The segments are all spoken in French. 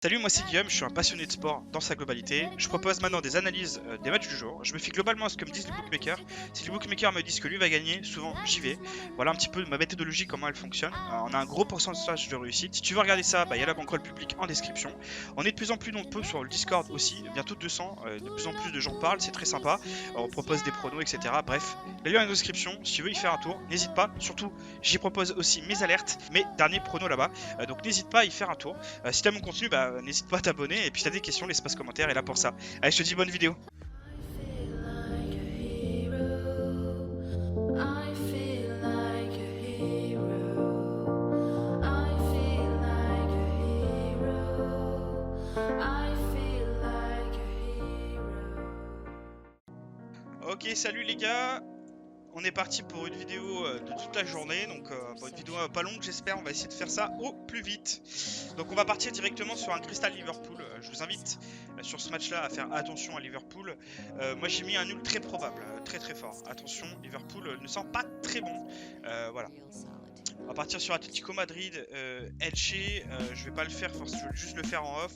Salut, moi c'est Guillaume, je suis un passionné de sport dans sa globalité. Je propose maintenant des analyses des matchs du jour. Je me fie globalement à ce que me disent les bookmakers. Si les bookmakers me disent que lui va gagner, souvent j'y vais. Voilà un petit peu ma méthodologie, comment elle fonctionne. On a un gros pourcentage de réussite. Si tu veux regarder ça, il y a la banquerolle publique en description. On est de plus en plus nombreux sur le Discord aussi, bientôt 200. De plus en plus de gens parlent, c'est très sympa. On propose des pronos, etc. Bref, le lien est en description. Si tu veux y faire un tour, n'hésite pas. Surtout, j'y propose aussi mes alertes, mes derniers pronos là-bas. Donc n'hésite pas à y faire un tour. Si t'aimes mon contenu, n'hésite pas à t'abonner. Et puis si t'as des questions, l'espace commentaire est là pour ça. Allez, je te dis bonne vidéo. Ok, salut les gars. On est parti pour une vidéo de toute la journée, donc une vidéo pas longue j'espère, on va essayer de faire ça au plus vite. Donc on va partir directement sur un Crystal Liverpool. Je vous invite sur ce match là à faire attention à Liverpool. Moi j'ai mis un nul très probable, très très fort. Attention, Liverpool ne sent pas très bon. Voilà. On va partir sur Atlético Madrid, Elche, je vais pas le faire, je vais juste le faire en off.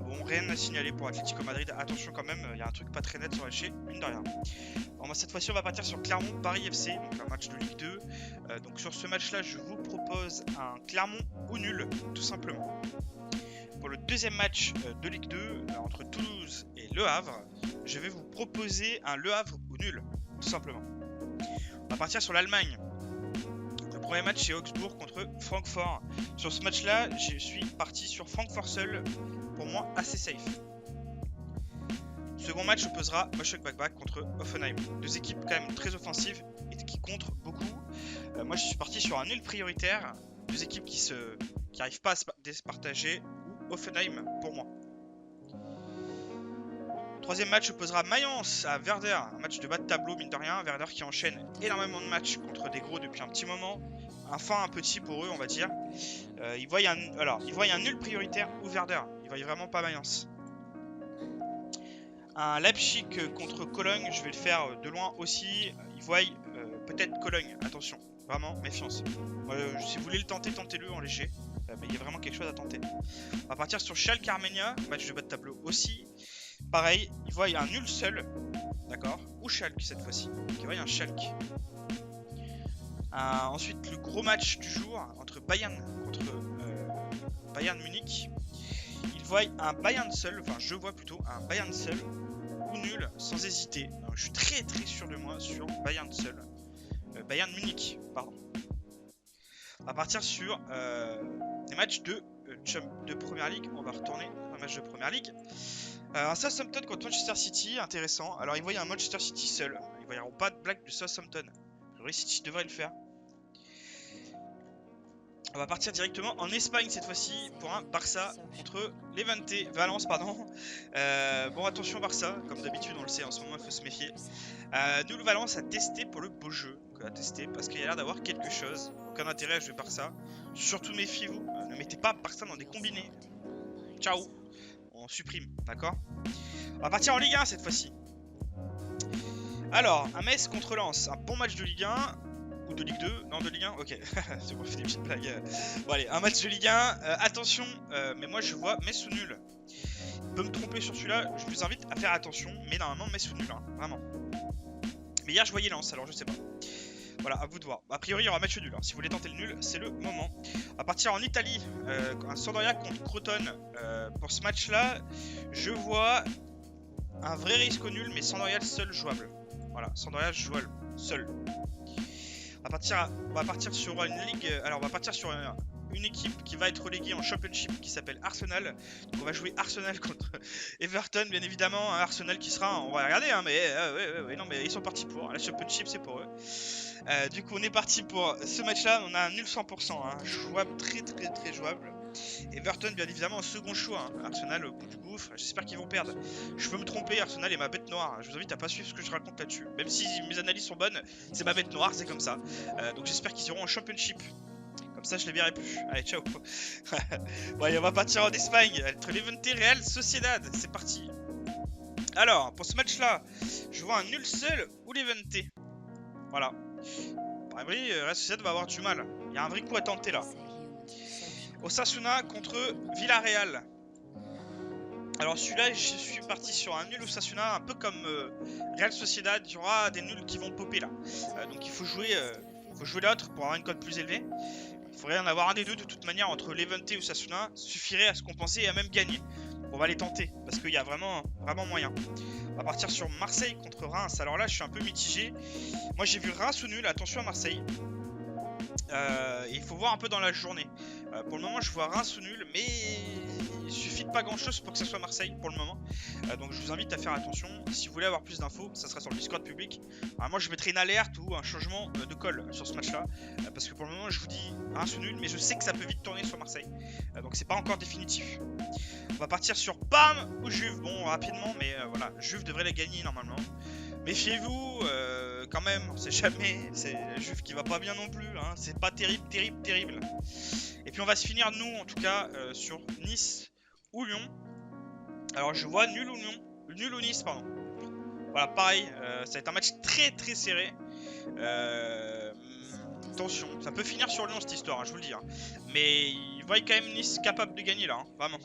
Bon, rien à signaler pour Atlético Madrid, attention quand même, il y a un truc pas très net sur Elche, mine de rien. Bon, cette fois-ci, on va partir sur Clermont-Paris FC, donc un match de Ligue 2. Donc sur ce match-là, je vous propose un Clermont ou nul, tout simplement. Pour le deuxième match de Ligue 2, entre Toulouse et Le Havre, je vais vous proposer un Le Havre ou nul, tout simplement. On va partir sur l'Allemagne. Le premier match, c'est Augsbourg contre Francfort. Sur ce match-là, je suis parti sur Francfort seul, pour moi assez safe. Second match opposera Mönchengladbach contre Hoffenheim. Deux équipes quand même très offensives et qui contre beaucoup. Moi je suis parti sur un nul prioritaire. Deux équipes qui n'arrivent pas à se départager ou Hoffenheim pour moi. Troisième match opposera Mayence à Werder. Un match de bas de tableau mine de rien. Werder qui enchaîne énormément de matchs contre des gros depuis un petit moment. Enfin un petit pour eux on va dire. Ils voient un nul prioritaire ou Werder. Ils voient vraiment pas Mayence. Un Leipzig contre Cologne, je vais le faire de loin aussi. Ils voient peut-être Cologne, attention, vraiment, méfiance. Si vous voulez le tenter, tentez-le en léger. Mais il y a vraiment quelque chose à tenter. On va partir sur Schalke Armenia, match de bas de tableau aussi. Pareil, ils voient un nul seul, d'accord. Ou Schalke cette fois-ci, ils voient un Schalke. Ensuite, le gros match du jour entre Bayern contre Bayern Munich. Ils voient un Bayern seul, enfin je vois plutôt un Bayern seul ou nul sans hésiter. Alors, je suis très très sûr de moi sur Bayern seul. Bayern Munich, pardon. On va partir sur des matchs de Première Ligue. On va retourner dans un match de Première Ligue. Un Southampton contre Manchester City, intéressant. Alors ils voient un Manchester City seul. Ils ne voyeront pas de blague de Southampton. Le City devrait le faire. On va partir directement en Espagne cette fois-ci pour un Barça contre Valence, pardon. Bon, attention Barça, comme d'habitude on le sait en ce moment il faut se méfier. Nous le Valence a testé pour le beau jeu, à tester parce qu'il y a l'air d'avoir quelque chose. Aucun intérêt à jouer Barça. Surtout méfiez-vous, ne mettez pas Barça dans des combinés. Ciao, on supprime, d'accord. On va partir en Ligue 1 cette fois-ci. Alors, un Metz contre Lens, un bon match de Ligue 1. Ou de Ligue 2, non de Ligue 1, ok, c'est bon, je fais des petites blagues. Bon allez, un match de Ligue 1, attention, mais moi je vois Metz ou nul. Je peux me tromper sur celui-là, je vous invite à faire attention, mais normalement Metz ou nul, hein, vraiment. Mais hier je voyais Lens, alors je sais pas. Voilà, à vous de voir. A priori il y aura match nul, hein. Si vous voulez tenter le nul, c'est le moment. À partir en Italie, un Sampdoria contre Crotone. Pour ce match-là, je vois un vrai risque au nul, mais Sampdoria seul jouable. Voilà, Sampdoria jouable, seul. On va partir sur une ligue. Alors on va partir sur une équipe qui va être reléguée en Championship qui s'appelle Arsenal. Donc on va jouer Arsenal contre Everton, bien évidemment. Un Arsenal qui sera, on va regarder, hein, mais ouais, non, mais ils sont partis pour. La Championship c'est pour eux. Du coup on est parti pour ce match-là. On a un nul 100%, hein, jouable, très très très jouable. Everton bien évidemment en second choix, hein. Arsenal au bout du gouffre, j'espère qu'ils vont perdre. Je peux me tromper, Arsenal est ma bête noire, je vous invite à pas suivre ce que je raconte là-dessus. Même si mes analyses sont bonnes, c'est ma bête noire, c'est comme ça. Donc j'espère qu'ils iront en Championship. Comme ça je les verrai plus. Allez, ciao. Bon allez, on va partir en Espagne, entre Levante et Real Sociedad, c'est parti. Alors, pour ce match-là, je vois un nul seul ou Levante. Voilà. Par vrai, Real Sociedad va avoir du mal. Il y a un vrai coup à tenter là. Osasuna contre Villarreal. Alors celui-là, je suis parti sur un nul Osasuna, un peu comme Real Sociedad. Il y aura des nuls qui vont popper là. Donc il faut jouer l'autre pour avoir une cote plus élevée. Il faudrait en avoir un des deux de toute manière entre Levante et Osasuna. Suffirait à se compenser et à même gagner. On va les tenter parce qu'il y a vraiment moyen. On va partir sur Marseille contre Reims. Alors là, je suis un peu mitigé. Moi, j'ai vu Reims ou nul. Attention à Marseille. Il faut voir un peu dans la journée. Pour le moment, je vois Reims ou nul, mais il suffit de pas grand chose pour que ça soit Marseille pour le moment. Donc je vous invite à faire attention. Si vous voulez avoir plus d'infos, ça sera sur le Discord public. Alors, moi, je mettrai une alerte ou un changement de call sur ce match-là, parce que pour le moment, je vous dis Reims ou nul, mais je sais que ça peut vite tourner sur Marseille. Donc c'est pas encore définitif. On va partir sur Parme ou Juve. Bon, rapidement, mais voilà, Juve devrait la gagner normalement. Méfiez-vous, quand même, on sait jamais, c'est la Juve qui va pas bien non plus, hein. C'est pas terrible. Et puis on va se finir, nous, en tout cas, sur Nice ou Lyon. Alors je vois nul ou Nice, pardon. Voilà, pareil, ça va être un match très serré. Attention, ça peut finir sur Lyon cette histoire, hein, je vous le dis. Hein. Mais il voit quand même Nice capable de gagner là, hein, vraiment.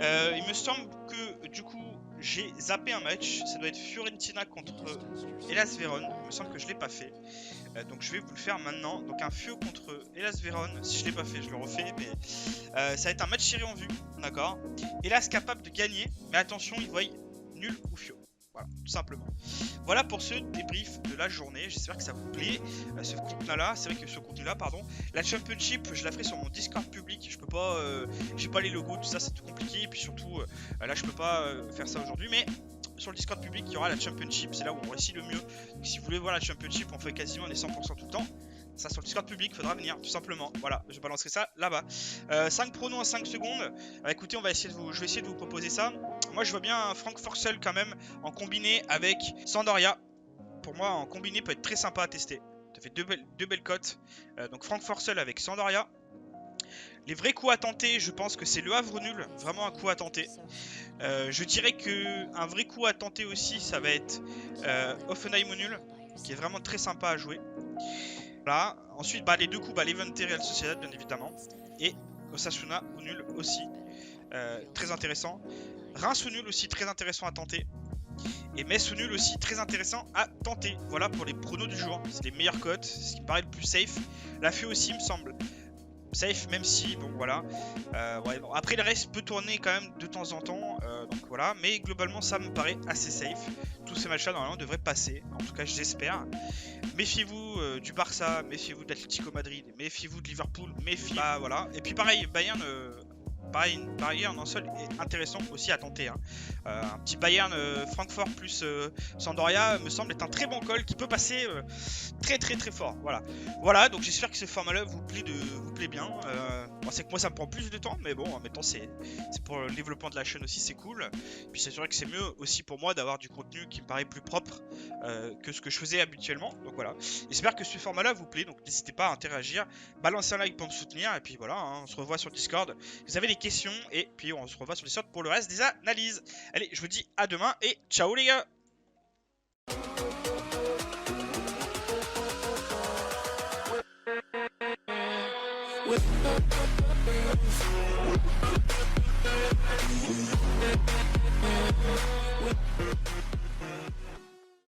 Il me semble que, du coup, j'ai zappé un match, ça doit être Fiorentina contre Hellas Vérone, il me semble que je l'ai pas fait, donc je vais vous le faire maintenant. Donc un Fio contre Hellas Vérone, si je l'ai pas fait je le refais, mais ça va être un match tiré en vue, d'accord. Hellas capable de gagner, mais attention, il voit nul ou Fio, voilà, tout simplement. Voilà pour ce débrief de la journée, j'espère que ça vous plaît, ce contenu-là, c'est vrai que ce contenu-là, pardon. La Championship, je la ferai sur mon Discord public, je peux pas, j'ai pas les logos, tout ça, c'est tout compliqué, et puis surtout, là, je peux pas faire ça aujourd'hui, mais sur le Discord public, il y aura la Championship, c'est là où on réussit le mieux. Donc, si vous voulez voir la Championship, on fait quasiment les 100% tout le temps. Ça, sur le Discord public, faudra venir, tout simplement. Voilà, je balancerai ça là-bas. 5 pronos en 5 secondes. Écoutez, je vais essayer de vous proposer ça. Moi, je vois bien un Frank Forssell quand même en combiné avec Sampdoria. Pour moi, en combiné, peut être très sympa à tester. Ça fait deux belles cotes. Donc, Frank Forssell avec Sampdoria. Les vrais coups à tenter, je pense que c'est Le Havre nul. Vraiment un coup à tenter. Je dirais que un vrai coup à tenter aussi, ça va être Hoffenheim au nul, qui est vraiment très sympa à jouer. Voilà. Ensuite, les deux coups, Levante et Real Sociedad, bien évidemment. Et Osasuna au nul aussi. Très intéressant. Reims au nul aussi, très intéressant à tenter. Et Metz au nul aussi, très intéressant à tenter. Voilà pour les pronos du jour. C'est les meilleures cotes, c'est ce qui me paraît le plus safe. La FEU aussi, me semble safe, même si, bon voilà. Ouais, bon, après, le reste peut tourner quand même de temps en temps. Donc voilà, mais globalement, ça me paraît assez safe. Tous ces matchs-là, normalement, devraient passer. En tout cas, j'espère. Méfiez-vous du Barça, méfiez-vous de l'Atlético Madrid, méfiez-vous de Liverpool, méfiez-vous. Voilà. Et puis pareil, Bayern en seul est intéressant aussi à tenter. Hein. Un petit Bayern Francfort plus Sampdoria me semble être un très bon call qui peut passer très fort. Voilà, donc j'espère que ce format-là vous plaît bien. Bon, c'est que moi ça me prend plus de temps, mais bon, en même temps c'est pour le développement de la chaîne aussi, c'est cool. Puis c'est sûr que c'est mieux aussi pour moi d'avoir du contenu qui me paraît plus propre que ce que je faisais habituellement. Donc voilà, j'espère que ce format-là vous plaît. Donc n'hésitez pas à interagir, balancer un like pour me soutenir. Et puis voilà, hein, on se revoit sur Discord. Vous avez des questions et puis on se revoit sur Discord pour le reste des analyses. Allez, je vous dis à demain et ciao les gars.